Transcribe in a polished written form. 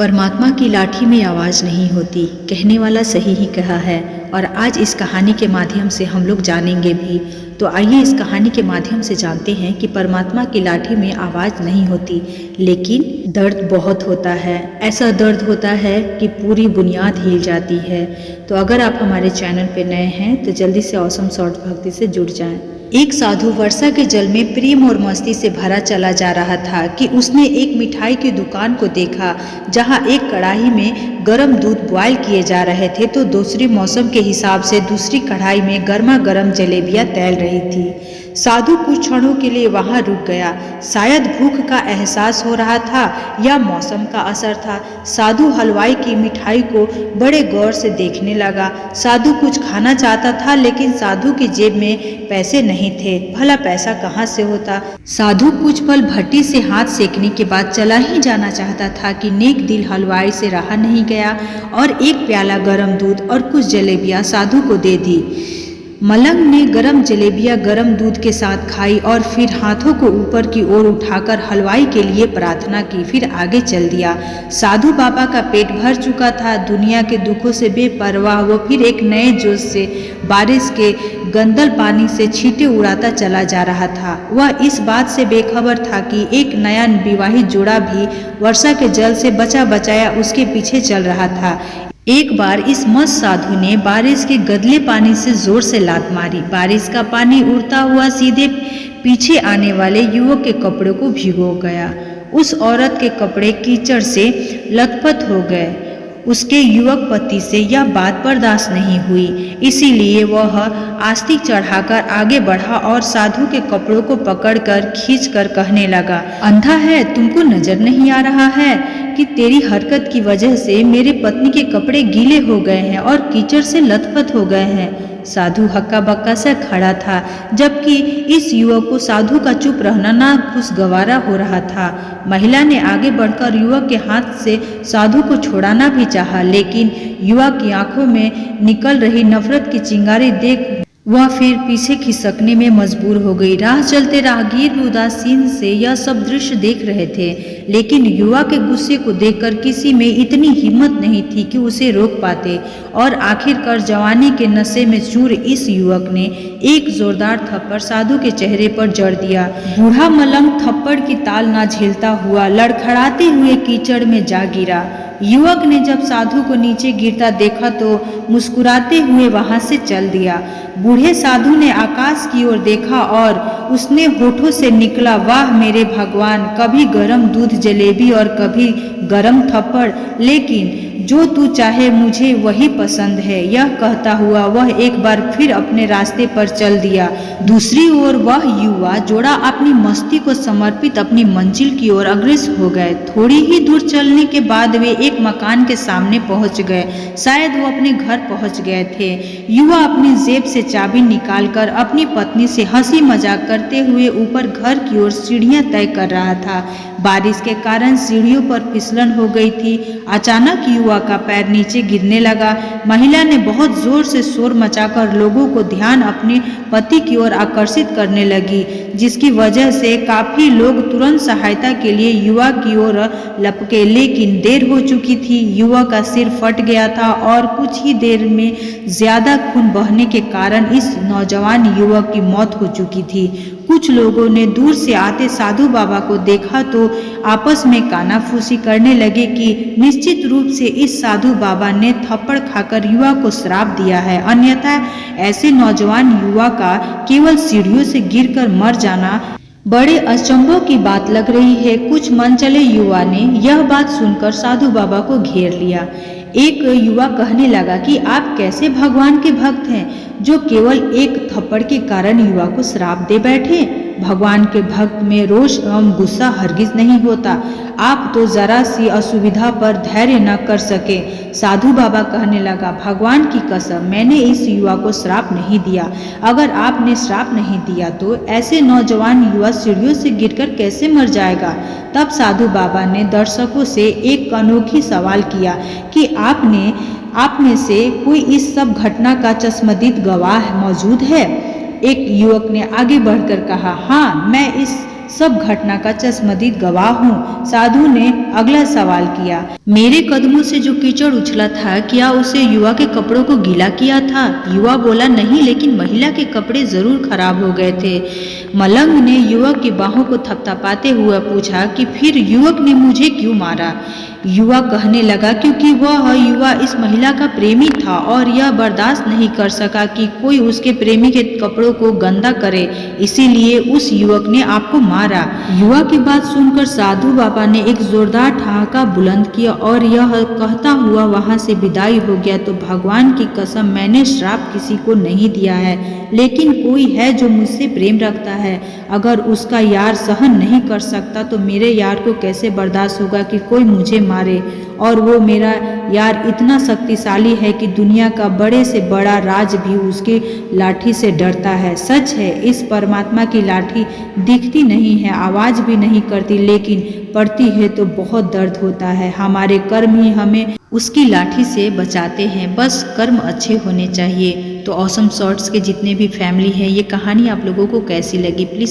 परमात्मा की लाठी में आवाज़ नहीं होती, कहने वाला सही ही कहा है। और आज इस कहानी के माध्यम से हम लोग जानेंगे भी। तो आइए इस कहानी के माध्यम से जानते हैं कि परमात्मा की लाठी में आवाज़ नहीं होती, लेकिन दर्द बहुत होता है। ऐसा दर्द होता है कि पूरी बुनियाद हिल जाती है। तो अगर आप हमारे चैनल पर नए हैं तो जल्दी से ऑसम शॉर्ट भक्ति से जुड़ जाएं। एक साधु वर्षा के जल में प्रेम और मस्ती से भरा चला जा रहा था कि उसने एक मिठाई की दुकान को देखा, जहां एक कढ़ाई में गर्म दूध बॉयल किए जा रहे थे तो दूसरी मौसम के हिसाब से दूसरी कढ़ाई में गर्मा गर्म जलेबियां तैर रही थी। साधु कुछ क्षणों के लिए वहां रुक गया। शायद भूख का एहसास हो रहा था या मौसम का असर था। साधु हलवाई की मिठाई को बड़े गौर से देखने लगा। साधु कुछ खाना चाहता था, लेकिन साधु की जेब में पैसे नहीं थे। भला पैसा कहाँ से होता। साधु कुछ पल भट्टी से हाथ सेकने के बाद चला ही जाना चाहता था कि नेक दिल हलवाई से रहा नहीं गया और एक प्याला गर्म दूध और कुछ जलेबियां साधु को दे दी। मलंग ने गरम जलेबियां गरम दूध के साथ खाई और फिर हाथों को ऊपर की ओर उठाकर हलवाई के लिए प्रार्थना की, फिर आगे चल दिया। साधु बाबा का पेट भर चुका था। दुनिया के दुखों से बेपरवाह वो फिर एक नए जोश से बारिश के गंदल पानी से छींटे उड़ाता चला जा रहा था। वह इस बात से बेखबर था कि एक नया विवाहित जोड़ा भी वर्षा के जल से बचा बचाया उसके पीछे चल रहा था। एक बार इस मस्त साधु ने बारिश के गदले पानी से जोर से लात मारी। बारिश का पानी उड़ता हुआ सीधे पीछे आने वाले युवक के कपड़ों को भिगो गया। उस औरत के कपड़े कीचड़ से लथपथ हो गए। उसके युवक पति से यह बात बर्दाश्त नहीं हुई, इसीलिए वह आस्तीक चढ़ाकर आगे बढ़ा और साधु के कपड़ों को पकड़कर खींचकर कहने लगा, अंधा है, तुमको नजर नहीं आ रहा है कि तेरी हरकत की वजह से मेरे पत्नी के कपड़े गीले हो गए हैं और कीचड़ से लथपथ हो गए हैं। साधु हक्का बक्का से खड़ा था, जबकि इस युवक को साधु का चुप रहना ना खुशगवारा हो रहा था। महिला ने आगे बढ़कर युवक के हाथ से साधु को छुड़ाना भी चाहा, लेकिन युवक की आंखों में निकल रही नफरत की चिंगारी देख वह फिर पीछे खिसकने में मजबूर हो गई। राह चलते राहगीर उदासीन से यह सब दृश्य देख रहे थे, लेकिन युवा के गुस्से को देखकर किसी में इतनी हिम्मत नहीं थी कि उसे रोक पाते। और आखिरकार जवानी के नशे में चूर इस युवक ने एक जोरदार थप्पड़ साधु के चेहरे पर जड़ दिया। बूढ़ा मलंग थप्पड़ की ताल ना झेलता हुआ लड़खड़ाते हुए कीचड़ में जा गिरा। युवक ने जब साधु को नीचे गिरता देखा तो मुस्कुराते हुए वहां से चल दिया। बूढ़े साधु ने आकाश की ओर देखा और उसने होठों से निकला, वाह मेरे भगवान, कभी गरम दूध जलेबी और कभी गरम थप्पड़, लेकिन जो तू चाहे मुझे वही पसंद है। यह कहता हुआ वह एक बार फिर अपने रास्ते पर चल दिया। दूसरी ओर वह युवा जोड़ा अपनी मस्ती को समर्पित अपनी मंजिल की ओर अग्रसर हो गए। थोड़ी ही दूर चलने के बाद वे एक मकान के सामने पहुंच गए। शायद वो अपने घर पहुंच गए थे। युवा अपनी जेब से चाबी निकालकर अपनी पत्नी से हंसी मजाक करते हुए ऊपर घर की ओर सीढ़ियां तय कर रहा था। बारिश के कारण सीढ़ियों पर फिसलन हो गई थी। अचानक युवा का पैर नीचे गिरने लगा। महिला ने बहुत जोर से शोर मचाकर लोगों को ध्यान अपने पति की ओर आकर्षित करने लगी, जिसकी वजह से काफी लोग तुरंत सहायता के लिए युवा की ओर लपके, लेकिन देर हो चुकी थी। युवा का सिर फट गया था और कुछ ही देर में ज्यादा खून बहने के कारण इस नौजवान युवक की मौत हो चुकी थी। कुछ लोगों ने दूर से आते साधु बाबा को देखा तो आपस में कानाफूसी करने लगे कि निश्चित रूप से इस साधु बाबा ने थप्पड़ खाकर युवा को श्राप दिया है, अन्यथा ऐसे नौजवान युवा का केवल सीढ़ियों से गिरकर मर जाना बड़े अचंभों की बात लग रही है। कुछ मनचले युवा ने यह बात सुनकर साधु बाबा को घेर लिया। एक युवा कहने लगा कि आप कैसे भगवान के भक्त हैं जो केवल एक थप्पड़ के कारण युवा को श्राप दे बैठे। भगवान के भक्त में रोष एवं गुस्सा हरगिज नहीं होता। आप तो जरा सी असुविधा पर धैर्य न कर सके। साधु बाबा कहने लगा, भगवान की कसम, मैंने इस युवा को श्राप नहीं दिया। अगर आपने श्राप नहीं दिया तो ऐसे नौजवान युवा सीढ़ियों से गिरकर कैसे मर जाएगा। तब साधु बाबा ने दर्शकों से एक अनोखी सवाल किया कि आप में से कोई इस सब घटना का चश्मदीद गवाह मौजूद है। एक युवक ने आगे बढ़कर कहा, हाँ, मैं इस सब घटना का चश्मदीद गवाह हूँ। साधु ने अगला सवाल किया, मेरे कदमों से जो कीचड़ उछला था, क्या उसे युवा के कपड़ों को गीला किया था? युवा बोला, नहीं, लेकिन महिला के कपड़े जरूर खराब हो गए थे। मलंग ने युवक की बाहों को थपथपाते हुए पूछा कि फिर युवक ने मुझे क्यों मारा? युवा कहने लगा, क्योंकि वह युवा इस महिला का प्रेमी था और यह बर्दाश्त नहीं कर सका कि कोई उसके प्रेमी के कपड़ों को गंदा करे, इसीलिए उस युवक ने आपको मारा। युवा की बात सुनकर साधु बाबा ने एक जोरदार ठहाका बुलंद किया और यह कहता हुआ वहां से विदाई हो गया। तो भगवान की कसम, मैंने श्राप किसी को नहीं दिया है, लेकिन कोई है जो मुझसे प्रेम रखता है। अगर उसका यार सहन नहीं कर सकता तो मेरे यार को कैसे बर्दाश्त होगा कि कोई मुझे मारे? और वो मेरा यार इतना शक्तिशाली है कि दुनिया का बड़े से बड़ा राज भी उसकी लाठी से डरता है। सच है, इस परमात्मा की लाठी दिखती नहीं है, आवाज भी नहीं करती, लेकिन पड़ती है तो बहुत दर्द होता है। हमारे कर्म ही हमें उसकी लाठी से बचाते हैं, बस कर्म अच्छे होने चाहिए। तो ऑसम शॉर्ट्स के जितने भी फैमिली है, ये कहानी आप लोगों को कैसी लगी प्लीज़